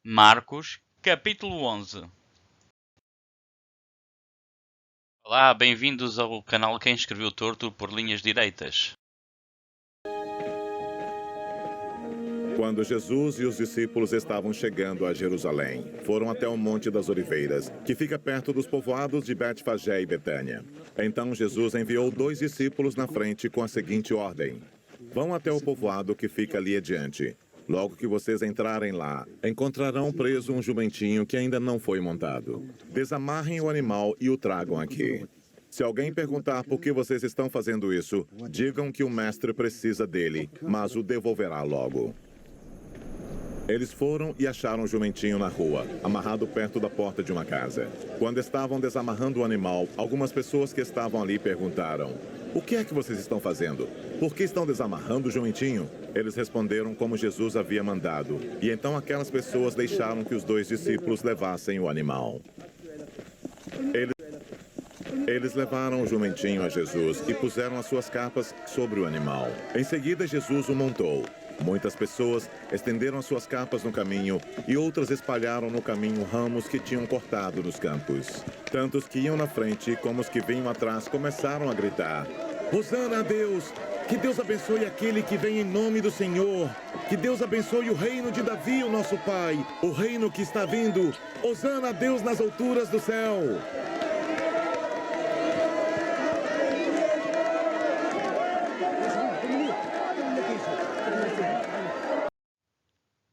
Marcos, capítulo 11. Olá, bem-vindos ao canal Quem Escreveu Torto por Linhas Direitas. Quando Jesus e os discípulos estavam chegando a Jerusalém, foram até o Monte das Oliveiras, que fica perto dos povoados de Betfagé e Betânia. Então Jesus enviou 2 discípulos na frente com a seguinte ordem: Vão até o povoado que fica ali adiante. Logo que vocês entrarem lá, encontrarão preso um jumentinho que ainda não foi montado. Desamarrem o animal e o tragam aqui. Se alguém perguntar por que vocês estão fazendo isso, digam que o mestre precisa dele, mas o devolverá logo. Eles foram e acharam o jumentinho na rua, amarrado perto da porta de uma casa. Quando estavam desamarrando o animal, algumas pessoas que estavam ali perguntaram: O que é que vocês estão fazendo? Por que estão desamarrando o jumentinho? Eles responderam como Jesus havia mandado. E então aquelas pessoas deixaram que os 2 discípulos levassem o animal. Eles levaram o jumentinho a Jesus e puseram as suas capas sobre o animal. Em seguida, Jesus o montou. Muitas pessoas estenderam as suas capas no caminho e outras espalharam no caminho ramos que tinham cortado nos campos. Tanto os que iam na frente como os que vinham atrás começaram a gritar: Hosana a Deus! Que Deus abençoe aquele que vem em nome do Senhor! Que Deus abençoe o reino de Davi, o nosso pai! O reino que está vindo! Hosana a Deus nas alturas do céu!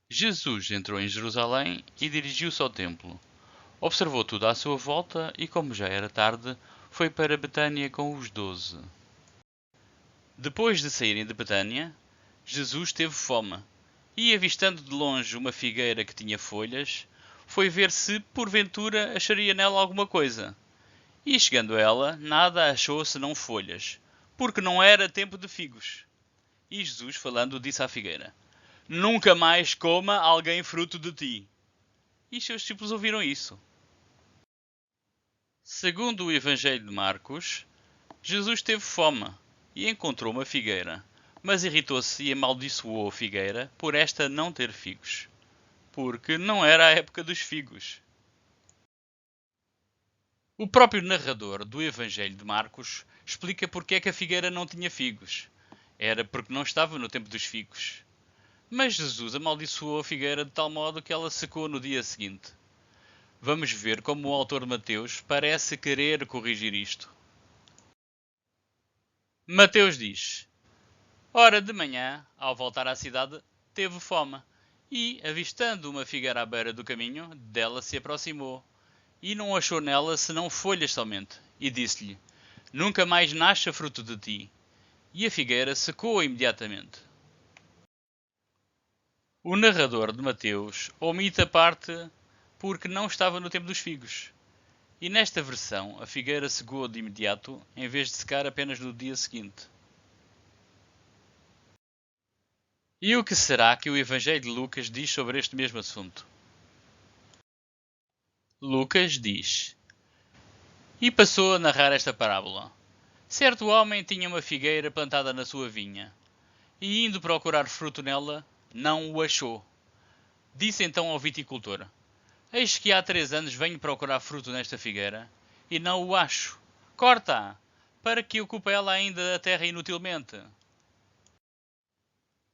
Jesus entrou em Jerusalém e dirigiu-se ao templo. Observou tudo à sua volta e, como já era tarde, foi para Betânia com os 12. Depois de saírem de Betânia, Jesus teve fome e, avistando de longe uma figueira que tinha folhas, foi ver se, porventura, acharia nela alguma coisa. E, chegando a ela, nada achou senão folhas, porque não era tempo de figos. E Jesus, falando, disse à figueira: Nunca mais coma alguém fruto de ti. E os seus discípulos ouviram isso. Segundo o Evangelho de Marcos, Jesus teve fome e encontrou uma figueira, mas irritou-se e amaldiçoou a figueira por esta não ter figos, porque não era a época dos figos. O próprio narrador do Evangelho de Marcos explica porque é que a figueira não tinha figos. Era porque não estava no tempo dos figos. Mas Jesus amaldiçoou a figueira de tal modo que ela secou no dia seguinte. Vamos ver como o autor de Mateus parece querer corrigir isto. Mateus diz: Ora, de manhã, ao voltar à cidade, teve fome, e, avistando uma figueira à beira do caminho, dela se aproximou, e não achou nela senão folhas somente, e disse-lhe: Nunca mais nasça fruto de ti. E a figueira secou imediatamente. O narrador de Mateus omite a parte porque não estava no tempo dos figos. E nesta versão, a figueira secou de imediato, em vez de secar apenas no dia seguinte. E o que será que o Evangelho de Lucas diz sobre este mesmo assunto? Lucas diz: E passou a narrar esta parábola. Certo homem tinha uma figueira plantada na sua vinha, e indo procurar fruto nela, não o achou. Disse então ao viticultor: Eis que há 3 anos venho procurar fruto nesta figueira, e não o acho. Corta-a, para que ocupe ela ainda a terra inutilmente.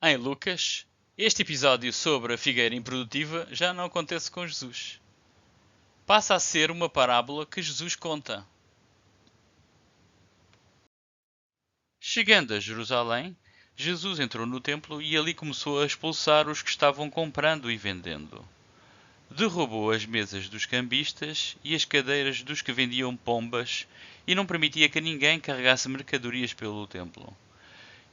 Em Lucas, este episódio sobre a figueira improdutiva já não acontece com Jesus. Passa a ser uma parábola que Jesus conta. Chegando a Jerusalém, Jesus entrou no templo e ali começou a expulsar os que estavam comprando e vendendo. Derrubou as mesas dos cambistas e as cadeiras dos que vendiam pombas e não permitia que ninguém carregasse mercadorias pelo templo.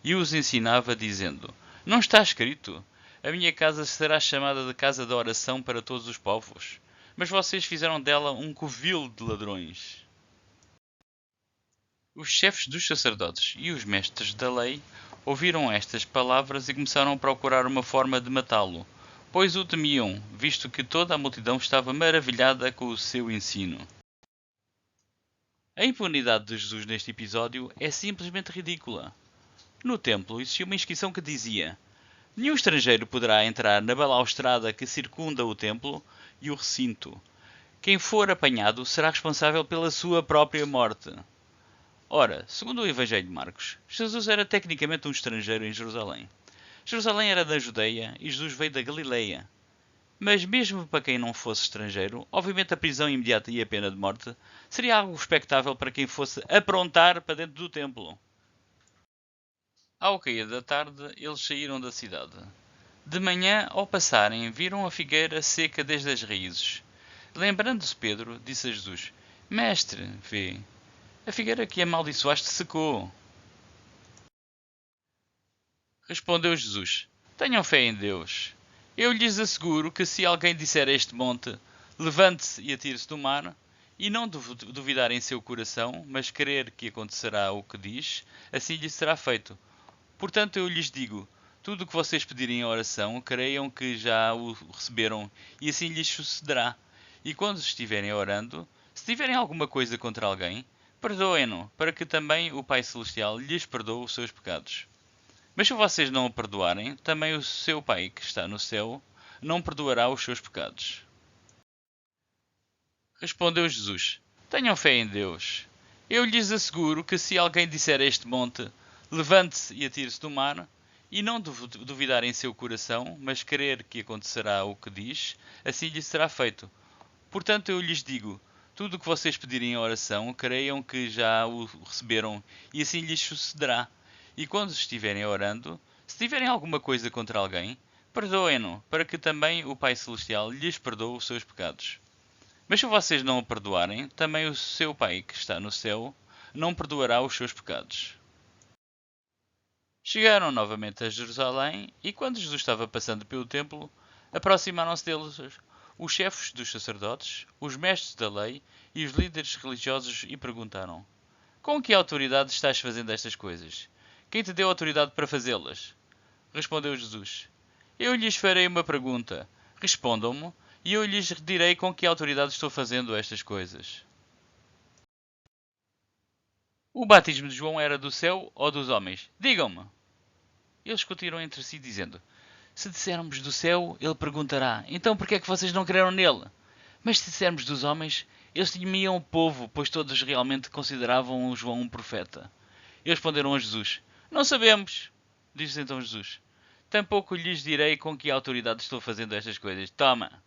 E os ensinava dizendo: Não está escrito: A minha casa será chamada de casa de oração para todos os povos, mas vocês fizeram dela um covil de ladrões. Os chefes dos sacerdotes e os mestres da lei ouviram estas palavras e começaram a procurar uma forma de matá-lo, pois o temiam, visto que toda a multidão estava maravilhada com o seu ensino. A impunidade de Jesus neste episódio é simplesmente ridícula. No templo existia uma inscrição que dizia: Nenhum estrangeiro poderá entrar na balaustrada que circunda o templo e o recinto. Quem for apanhado será responsável pela sua própria morte. Ora, segundo o Evangelho de Marcos, Jesus era tecnicamente um estrangeiro em Jerusalém. Jerusalém era da Judeia e Jesus veio da Galileia. Mas mesmo para quem não fosse estrangeiro, obviamente a prisão imediata e a pena de morte seria algo expectável para quem fosse aprontar para dentro do templo. Ao cair da tarde, eles saíram da cidade. De manhã, ao passarem, viram a figueira seca desde as raízes. Lembrando-se Pedro, disse a Jesus: Mestre, vê, a figueira que amaldiçoaste secou. Respondeu Jesus: Tenham fé em Deus. Eu lhes asseguro que se alguém disser a este monte, levante-se e atire-se do mar, e não duvidar em seu coração, mas crer que acontecerá o que diz, assim lhe será feito. Portanto, eu lhes digo, tudo o que vocês pedirem em oração, creiam que já o receberam, e assim lhes sucederá. E quando estiverem orando, se tiverem alguma coisa contra alguém, perdoem-no, para que também o Pai Celestial lhes perdoe os seus pecados. Mas se vocês não o perdoarem, também o seu Pai que está no céu não perdoará os seus pecados. Respondeu Jesus: Tenham fé em Deus. Eu lhes asseguro que se alguém disser a este monte, levante-se e atire-se do mar, e não duvidar em seu coração, mas crer que acontecerá o que diz, assim lhe será feito. Portanto, eu lhes digo, tudo o que vocês pedirem em oração, creiam que já o receberam, e assim lhes sucederá. E quando estiverem orando, se tiverem alguma coisa contra alguém, perdoem-no, para que também o Pai Celestial lhes perdoe os seus pecados. Mas se vocês não o perdoarem, também o seu Pai que está no céu não perdoará os seus pecados. Chegaram novamente a Jerusalém, e quando Jesus estava passando pelo templo, aproximaram-se deles os chefes dos sacerdotes, os mestres da lei e os líderes religiosos e perguntaram: Com que autoridade estás fazendo estas coisas? Quem te deu autoridade para fazê-las? Respondeu Jesus: Eu lhes farei uma pergunta. Respondam-me, e eu lhes direi com que autoridade estou fazendo estas coisas. O batismo de João era do céu ou dos homens? Digam-me! Eles discutiram entre si, dizendo: Se dissermos do céu, ele perguntará: Então por que é que vocês não creram nele? Mas se dissermos dos homens, eles temiam o povo, pois todos realmente consideravam João um profeta. E responderam a Jesus: Não sabemos. Disse então Jesus: Tampouco lhes direi com que autoridade estou fazendo estas coisas. Toma!